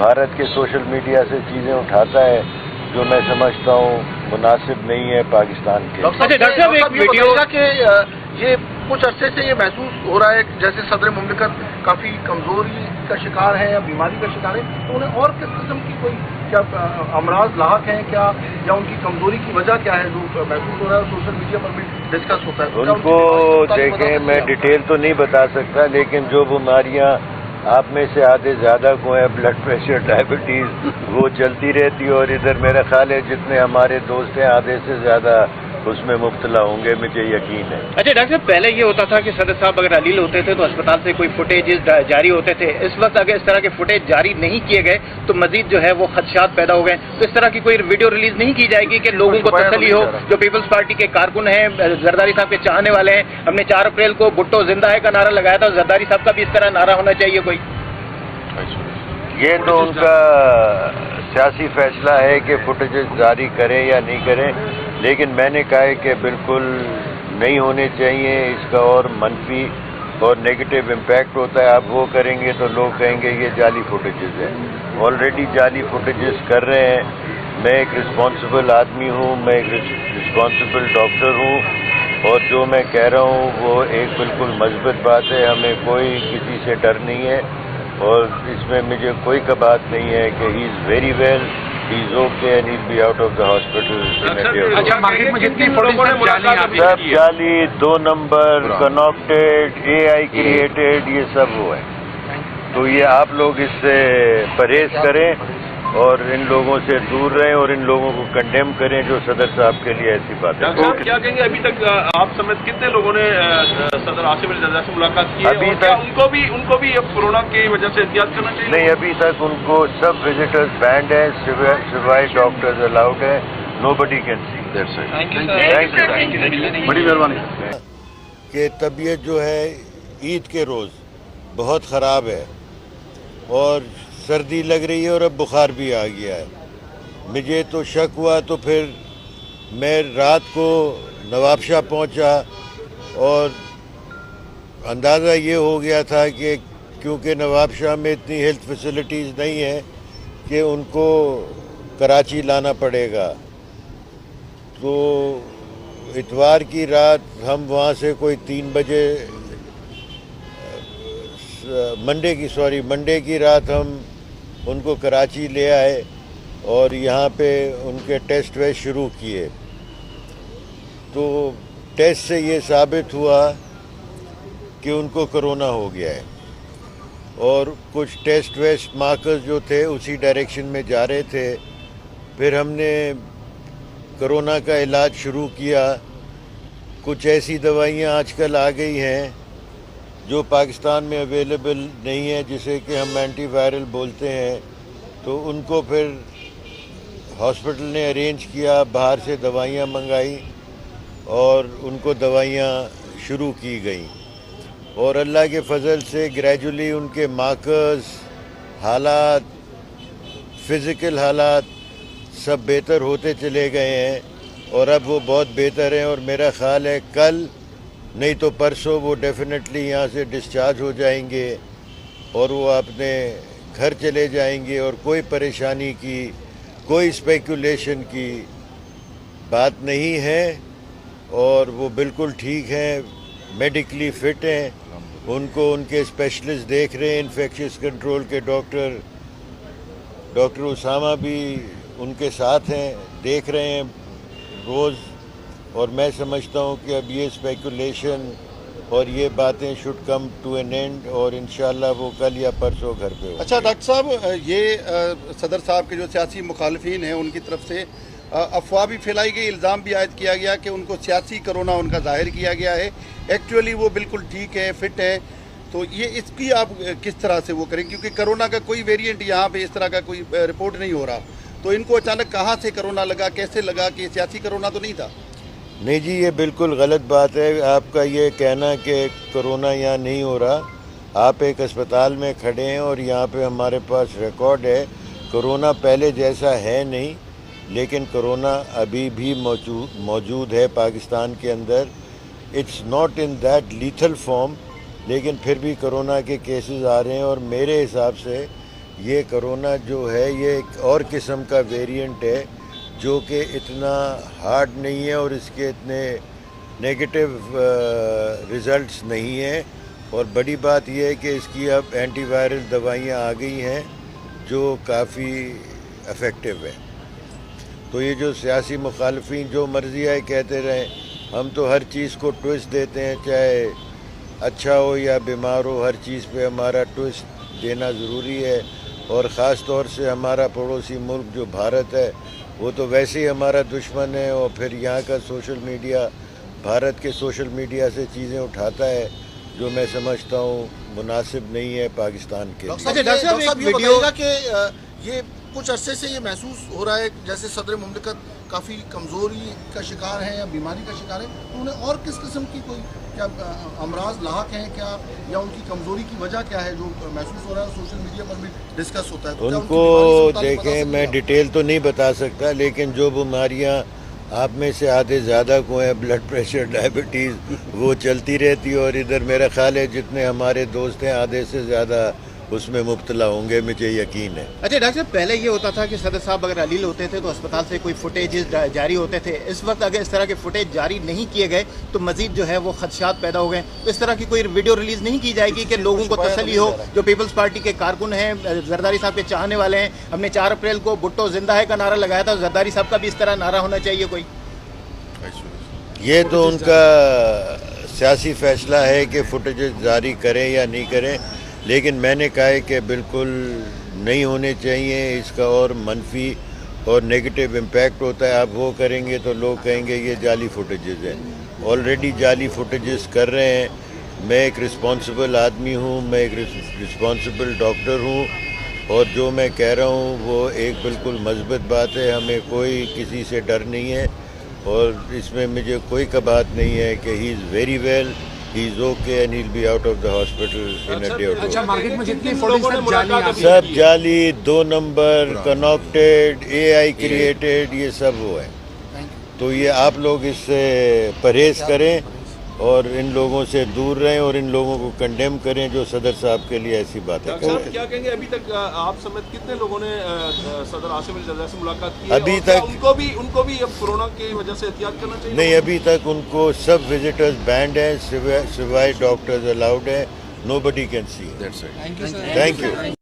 بھارت کے social media سے چیزیں اٹھاتا ہے جو میں سمجھتا ہوں مناسب نہیں ہے پاکستان کے. ڈاکٹر صاحب ایک ویڈیو کہ یہ کچھ عرصے سے یہ محسوس ہو رہا ہے جیسے صدر مملکت کافی کمزوری کا شکار ہے یا بیماری کا شکار ہے، تو انہیں اور کس قسم کی کوئی کیا امراض لاحق ہیں کیا، یا ان کی کمزوری کی وجہ کیا ہے جو محسوس ہو رہا ہے سوشل میڈیا پر بھی ڈسکس ہوتا ہے؟ ان کو دیکھیں میں ڈیٹیل تو نہیں بتا سکتا، لیکن جو بیماریاں آپ میں سے آدھے زیادہ کو ہیں، بلڈ پریشر، ڈائبٹیز، وہ چلتی رہتی ہے، اور ادھر میرا خیال ہے جتنے ہمارے دوست ہیں آدھے سے زیادہ اس میں مبتلا ہوں گے، مجھے یقین ہے. اچھا ڈاکٹر صاحب، پہلے یہ ہوتا تھا کہ صدر صاحب اگر علیل ہوتے تھے تو اسپتال سے کوئی فوٹیجز جاری ہوتے تھے. اس وقت اگر اس طرح کے فوٹیج جاری نہیں کیے گئے تو مزید جو ہے وہ خدشات پیدا ہو گئے. تو اس طرح کی کوئی ویڈیو ریلیز نہیں کی جائے گی کہ لوگوں کو تسلی ہو؟ جو پیپلز پارٹی کے کارکن ہیں، زرداری صاحب کے چاہنے والے ہیں، ہم نے 4 اپریل کو بھٹو زندہ ہے کا نعرہ لگایا تھا، زرداری صاحب کا بھی اس طرح نعرہ ہونا چاہیے کوئی؟ یہ تو ان کا سیاسی فیصلہ ہے کہ فوٹیجز جاری کریں یا نہیں کریں، لیکن میں نے کہا ہے کہ بالکل نہیں ہونے چاہیے. اس کا اور منفی اور نیگیٹو امپیکٹ ہوتا ہے. آپ وہ کریں گے تو لوگ کہیں گے یہ جعلی فوٹیجز ہیں. آلریڈی جعلی فوٹیجز کر رہے ہیں. میں ایک رسپانسبل آدمی ہوں، میں ایک رسپانسبل ڈاکٹر ہوں، اور جو میں کہہ رہا ہوں وہ ایک بالکل مثبت بات ہے. ہمیں کوئی کسی سے ڈر نہیں ہے، اور اس میں مجھے کوئی بات نہیں ہے کہ he is very well, he is okay and he will be out of the hospital. سب جعلی، 2 نمبر، کناکٹیڈ، AI کریٹڈ، یہ سب وہ ہے. تو یہ آپ لوگ اس سے پرہیز کریں اور ان لوگوں سے دور رہیں اور ان لوگوں کو کنڈیم کریں جو صدر صاحب کے لیے ایسی باتیں. کیا کہیں گے ابھی تک آپ سمیت کتنے لوگوں نے صدر آصف علی زرداری سے ملاقات کی ہے؟ ابھی تک ان کو بھی اب کورونا کی وجہ سے احتیاط کرنا چاہیے؟ نہیں، ابھی تک ان کو سب وزٹرز بینڈ ہیں، سوائے ڈاکٹرز الاؤڈ ہیں. نو بڈی کین سی. بڑی مہربانی. کہ طبیعت جو ہے عید کے روز بہت خراب ہے، اور سردی لگ رہی ہے اور اب بخار بھی آ گیا ہے. مجھے تو شک ہوا، تو پھر میں رات کو نواب شاہ پہنچا، اور اندازہ یہ ہو گیا تھا کہ کیونکہ نواب شاہ میں اتنی ہیلتھ فیسلٹیز نہیں ہیں کہ ان کو کراچی لانا پڑے گا. تو اتوار کی رات ہم وہاں سے کوئی 3 بجے، منڈے کی رات ہم ان کو کراچی لے آئے اور یہاں پہ ان کے ٹیسٹ ویسٹ شروع کیے. تو ٹیسٹ سے یہ ثابت ہوا کہ ان کو کرونا ہو گیا ہے، اور کچھ ٹیسٹ ویسٹ مارکرز جو تھے اسی ڈائریکشن میں جا رہے تھے. پھر ہم نے کرونا کا علاج شروع کیا. کچھ ایسی دوائیاں آج کل آ گئی ہیں جو پاکستان میں اویلیبل نہیں ہے، جسے کہ ہم اینٹی وائرل بولتے ہیں. تو ان کو پھر ہاسپٹل نے ارینج کیا، باہر سے دوائیاں منگائی اور ان کو دوائیاں شروع کی گئیں. اور اللہ کے فضل سے گریجولی ان کے مارکرز، حالات، فزیکل حالات سب بہتر ہوتے چلے گئے ہیں، اور اب وہ بہت بہتر ہیں. اور میرا خیال ہے کل نہیں تو پرسوں وہ ڈیفینیٹلی یہاں سے ڈسچارج ہو جائیں گے اور وہ اپنے گھر چلے جائیں گے. اور کوئی پریشانی کی، کوئی اسپیکولیشن کی بات نہیں ہے، اور وہ بالکل ٹھیک ہیں، میڈیکلی فٹ ہیں. ان کو ان کے اسپیشلسٹ دیکھ رہے ہیں، انفیکشس کنٹرول کے ڈاکٹر اسامہ بھی ان کے ساتھ ہیں، دیکھ رہے ہیں روز. اور میں سمجھتا ہوں کہ اب یہ اسپیکولیشن اور یہ باتیں should come to an end, اور انشاءاللہ وہ کل یا پرسوں گھر پہ ہو. اچھا ڈاکٹر صاحب، یہ صدر صاحب کے جو سیاسی مخالفین ہیں ان کی طرف سے افواہ بھی پھیلائی گئی، الزام بھی عائد کیا گیا کہ ان کو سیاسی کرونا ان کا ظاہر کیا گیا ہے، ایکچولی وہ بالکل ٹھیک ہے، فٹ ہے. تو یہ اس کی آپ کس طرح سے وہ کریں، کیونکہ کرونا کا کوئی ویریئنٹ یہاں پہ اس طرح کا کوئی رپورٹ نہیں ہو رہا. تو ان کو اچانک کہاں سے کرونا لگا، کیسے لگا، کہ سیاسی کرونا تو نہیں تھا؟ نہیں جی، یہ بالکل غلط بات ہے آپ کا یہ کہنا کہ کرونا یہاں نہیں ہو رہا. آپ ایک اسپتال میں کھڑے ہیں اور یہاں پہ ہمارے پاس ریکارڈ ہے. کرونا پہلے جیسا ہے نہیں، لیکن کرونا ابھی بھی موجود ہے پاکستان کے اندر. It's not in that lethal form, لیکن پھر بھی کرونا کے کیسز آ رہے ہیں. اور میرے حساب سے یہ کرونا جو ہے یہ ایک اور قسم کا ویریئنٹ ہے جو کہ اتنا ہارڈ نہیں ہے اور اس کے اتنے نیگیٹو ریزلٹس نہیں ہیں، اور بڑی بات یہ ہے کہ اس کی اب اینٹی وائرل دوائیاں آ گئی ہیں جو کافی افیکٹو ہے۔ تو یہ جو سیاسی مخالفین جو مرضی ہے کہتے رہیں، ہم تو ہر چیز کو ٹوئسٹ دیتے ہیں، چاہے اچھا ہو یا بیمار ہو، ہر چیز پہ ہمارا ٹوئسٹ دینا ضروری ہے، اور خاص طور سے ہمارا پڑوسی ملک جو بھارت ہے وہ تو ویسے ہی ہمارا دشمن ہے، اور پھر یہاں کا سوشل میڈیا، بھارت کے سوشل میڈیا سے چیزیں اٹھاتا ہے جو میں سمجھتا ہوں مناسب نہیں ہے پاکستان کے لیے۔ ڈاکٹر صاحب یہ بتائیے گا کہ یہ کچھ عرصے سے یہ محسوس ہو رہا ہے جیسے صدر مملکت کافی کمزوری کا شکار ہیں یا بیماری کا شکار ہے، تو انہیں اور کس قسم کی کوئی کیا امراض لاحق ہیں کیا، یا ان کی کمزوری کی وجہ کیا ہے جو محسوس ہو رہا ہے، سوشل میڈیا پر بھی ڈسکس ہوتا ہے؟ تو کیا ان کی کو بیماری سے متعلق بتا دیکھیں، سکتے میں ہیں آپ؟ ڈیٹیل تو نہیں بتا سکتا، لیکن جو بیماریاں آپ میں سے آدھے زیادہ کو ہیں، بلڈ پریشر، ڈائبٹیز، وہ چلتی رہتی ہے، اور ادھر میرا خیال ہے جتنے ہمارے دوست ہیں آدھے سے زیادہ اس میں مبتلا ہوں گے، مجھے یقین ہے۔ اچھا ڈاکٹر صاحب، پہلے یہ ہوتا تھا کہ صدر صاحب اگر علیل ہوتے تھے تو اسپتال سے کوئی فوٹیجز جاری ہوتے تھے، اس وقت اگر اس طرح کے فوٹیج جاری نہیں کیے گئے تو مزید جو ہے وہ خدشات پیدا ہو گئے، تو اس طرح کی کوئی ویڈیو ریلیز نہیں کی جائے گی کہ لوگوں کو تسلی ہو؟ جو پیپلز پارٹی کے کارکن ہیں، زرداری صاحب کے چاہنے والے ہیں، ہم نے 4 اپریل کو بھٹو زندہ ہے کا نعرہ لگایا تھا، زرداری صاحب کا بھی اس طرح نعرہ ہونا چاہیے کوئی؟ یہ تو ان کا سیاسی فیصلہ ہے کہ فوٹیجز جاری کریں یا نہیں کریں، لیکن میں نے کہا ہے کہ بالکل نہیں ہونے چاہیے، اس کا اور منفی اور نیگیٹو امپیکٹ ہوتا ہے۔ آپ وہ کریں گے تو لوگ کہیں گے یہ جعلی فوٹیجز ہیں، آلریڈی جعلی فوٹیجز کر رہے ہیں۔ میں ایک رسپانسبل آدمی ہوں، میں ایک رسپانسبل ڈاکٹر ہوں، اور جو میں کہہ رہا ہوں وہ ایک بالکل مثبت بات ہے، ہمیں کوئی کسی سے ڈر نہیں ہے، اور اس میں مجھے کوئی کباہت نہیں ہے کہ he is very well, he is okay and he will be out of the hospital in a day اور اچھا، مارکیٹ میں جتنی لوگوں نے ملاقات سب جعلی، 2 نمبر، کناکٹیڈ، اے آئی کریٹڈ، یہ سب وہ ہے۔ تو یہ آپ لوگ اس سے پرہیز کریں اور ان لوگوں سے دور رہیں، اور ان لوگوں کو کنڈیم کریں جو صدر صاحب کے لیے ایسی باتیں ڈاکٹر کرتے صاحب ہیں۔ کیا کہیں گے، ابھی تک آپ سمیت کتنے لوگوں نے صدر عاصم علی زرداری سے ملاقات کی ہے؟ ابھی اور کیا تک ان کو بھی اب کورونا کی وجہ سے احتیاط کرنا چاہیے؟ نہیں، ابھی تک ان کو سب وزٹرز بینڈ ہیں، سوائے ڈاکٹرز الاؤڈ ہیں، nobody can see. Thank you sir. Thank you.